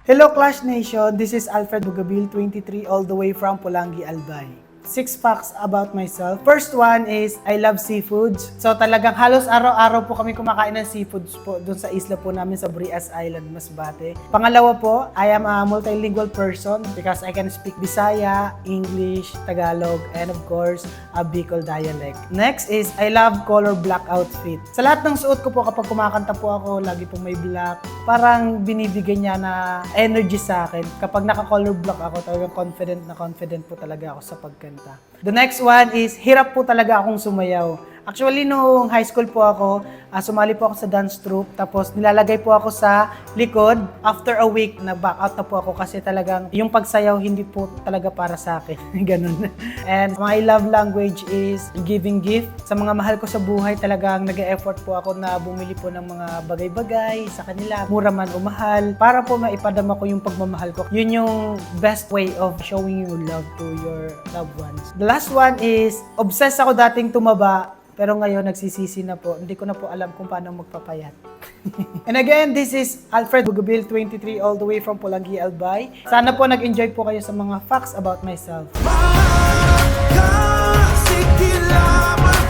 Hello Clash Nation, this is Alfred Bugabil, 23, all the way from Pulangi, Albay. 6 facts about myself. First one is, I love seafoods. So talagang halos araw-araw po kami kumakain ng seafoods po dun sa isla po namin sa Brias Island, Masbate. Pangalawa po, I am a multilingual person because I can speak Bisaya, English, Tagalog, and of course, a Bicol dialect. Next is, I love color black outfit. Sa lahat ng suot ko po kapag kumakanta po ako, lagi pong may black. Parang binibigyan niya na energy sa akin. Kapag naka-color black ako, talagang confident po talaga ako sa pagkanta. The next one is, hirap po talaga akong sumayaw. Actually, nung high school po ako, sumali po ako sa dance troupe, tapos nilalagay po ako sa likod. After a week, nag-back out na po ako kasi talagang yung pagsayaw hindi po talaga para sa akin. Ganun. And my love language is giving gift. Sa mga mahal ko sa buhay, talagang nag-e-effort po ako na bumili po ng mga bagay-bagay sa kanila, mura man o mahal, para po maipadama ko yung pagmamahal ko. Yun yung best way of showing your love to your loved ones. The last one is, obsessed ako dating tumaba, pero ngayon, nagsisisi na po. Hindi ko na po alam kung paano magpapayat. And again, this is Alfred Bugabil, 23, all the way from Pulangi, Albay. Sana po nag-enjoy po kayo sa mga facts about myself. Sige lamang